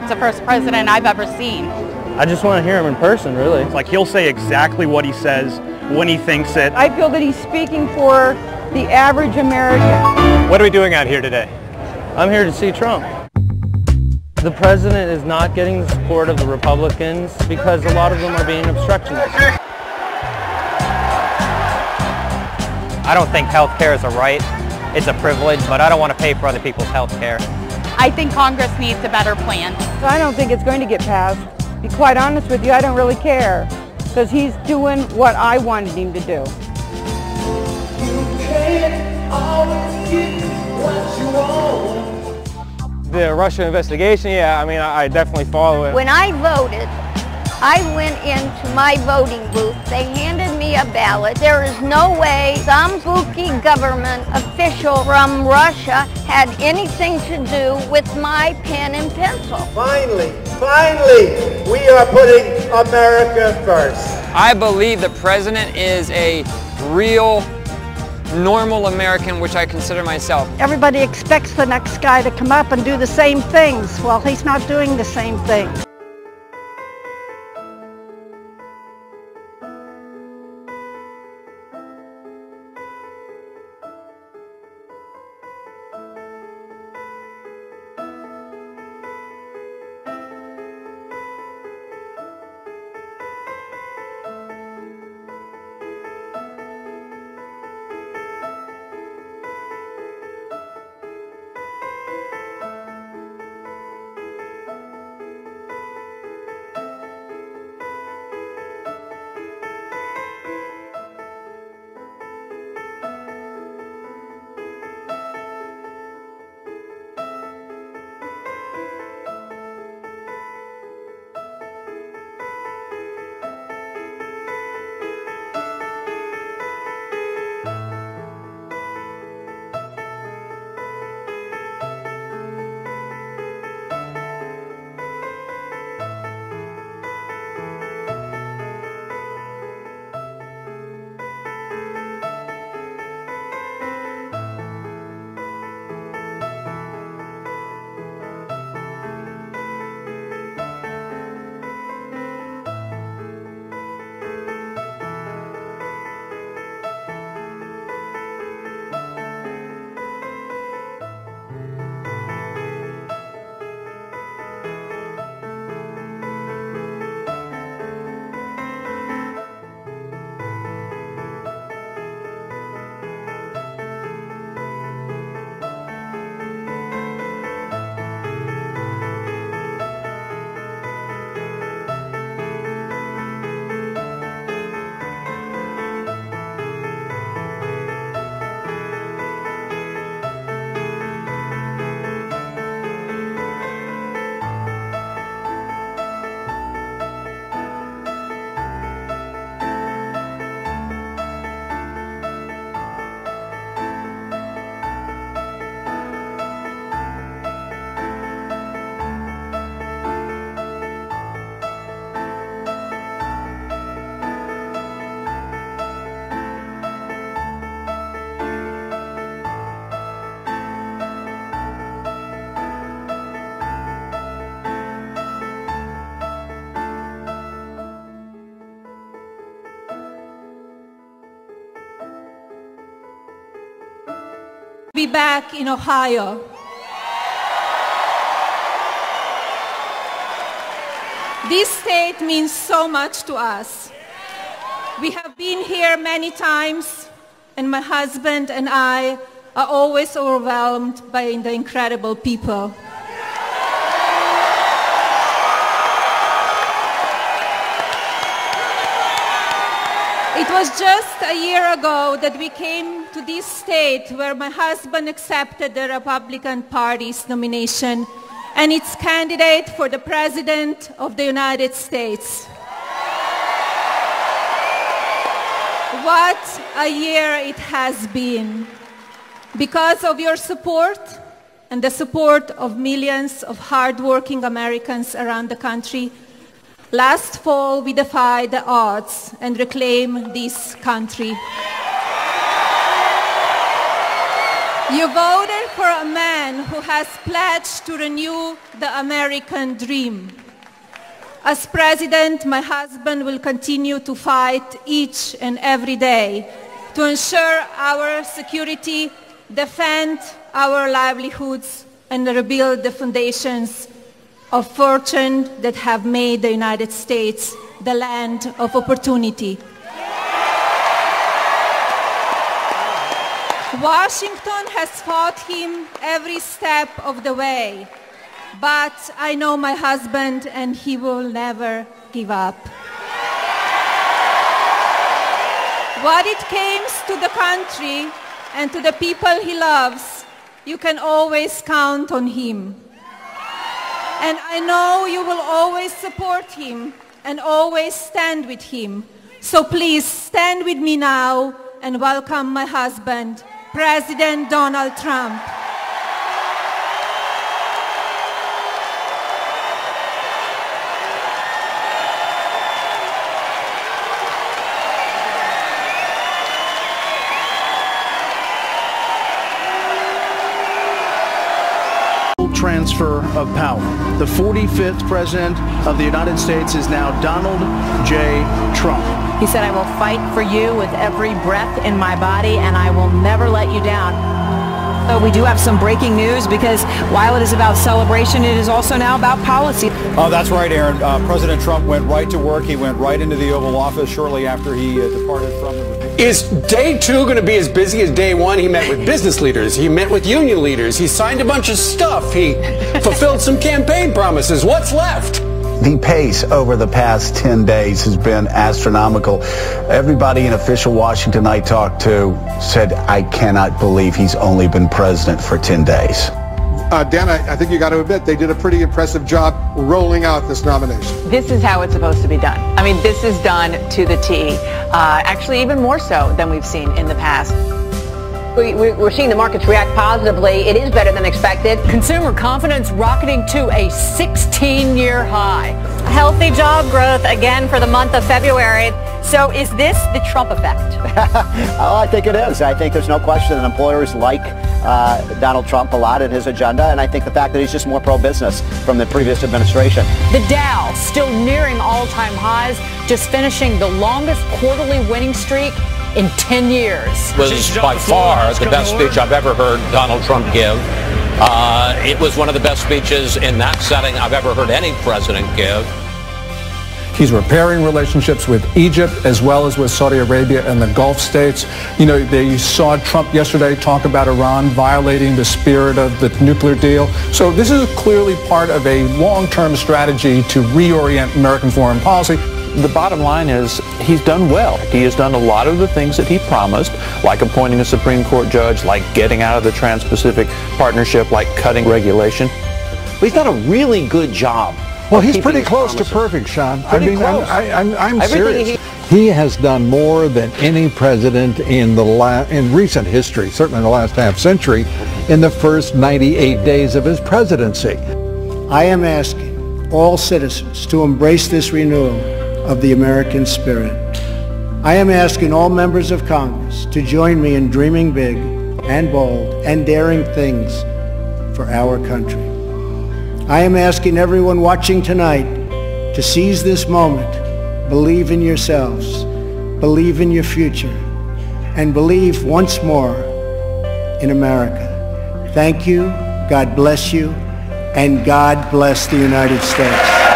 It's the first president I've ever seen. I just want to hear him in person, really. It's like he'll say exactly what he says when he thinks it. I feel that he's speaking for the average American. What are we doing out here today? I'm here to see Trump. The president is not getting the support of the Republicans because a lot of them are being obstructionists. I don't think health care is a right. It's a privilege, but I don't want to pay for other people's health care. I think Congress needs a better plan. I don't think it's going to get passed. To be quite honest with you, I don't really care because he's doing what I wanted him to do. The Russia investigation, yeah, I mean, I definitely follow it. When I voted, I went into my voting booth. They handed me a ballot. There is no way some spooky government official from Russia had anything to do with my pen and pencil. Finally, we are putting America first. I believe the president is a real normal American, which I consider myself. Everybody expects the next guy to come up and do the same things. Well, he's not doing the same thing. Be back in Ohio. This state means so much to us. We have been here many times, and my husband and I are always overwhelmed by the incredible people. It was just a year ago that we came to this state where my husband accepted the Republican Party's nomination and its candidate for the President of the United States. What a year it has been. Because of your support and the support of millions of hardworking Americans around the country, last fall, we defied the odds and reclaimed this country. You voted for a man who has pledged to renew the American dream. As president, my husband will continue to fight each and every day to ensure our security, defend our livelihoods, and rebuild the foundations of fortune that have made the United States the land of opportunity. Washington has fought him every step of the way, but I know my husband and he will never give up. What it comes to the country and to the people he loves, you can always count on him. And I know you will always support him and always stand with him. So please stand with me now and welcome my husband, President Donald Trump. Transfer of power. The 45th President of the United States is now Donald J. Trump. He said, I will fight for you with every breath in my body, and I will never let you down. So we do have some breaking news, because while it is about celebration, it is also now about policy. Oh, that's right, Aaron. President Trump went right to work. He went right into the Oval Office shortly after he departed from the... Is day two going to be as busy as day one? He met with business leaders. He met with union leaders. He signed a bunch of stuff. He fulfilled some campaign promises. What's left? The pace over the past 10 days has been astronomical. Everybody in official Washington I talked to said, I cannot believe he's only been president for 10 days. Dan, I think you got to admit, they did a pretty impressive job rolling out this nomination. This is how it's supposed to be done. I mean, this is done to the T. Actually, even more so than we've seen in the past. We're seeing the markets react positively. It is better than expected. Consumer confidence rocketing to a 16-year high. Healthy job growth again for the month of February. So is this the Trump effect? Oh, I think it is. I think there's no question that employers like Donald Trump a lot in his agenda, and I think the fact that he's just more pro-business from the previous administration. The Dow still nearing all-time highs, just finishing the longest quarterly winning streak in 10 years. Was by far the best speech I've ever heard Donald Trump give. It was one of the best speeches in that setting I've ever heard any president give. He's repairing relationships with Egypt as well as with Saudi Arabia and the Gulf states. You know, they saw Trump yesterday talk about Iran violating the spirit of the nuclear deal. So this is clearly part of a long-term strategy to reorient American foreign policy. The bottom line is he's done well. He has done a lot of the things that he promised, like appointing a Supreme Court judge, like getting out of the Trans-Pacific Partnership, like cutting regulation. He's done a really good job. Well, he's pretty close to perfect, Sean. Pretty close. I'm serious. He has done more than any president in recent history, certainly in the last half century, in the first 98 days of his presidency. I am asking all citizens to embrace this renewal of the American spirit. I am asking all members of Congress to join me in dreaming big and bold and daring things for our country. I am asking everyone watching tonight to seize this moment, believe in yourselves, believe in your future, and believe once more in America. Thank you, God bless you, and God bless the United States.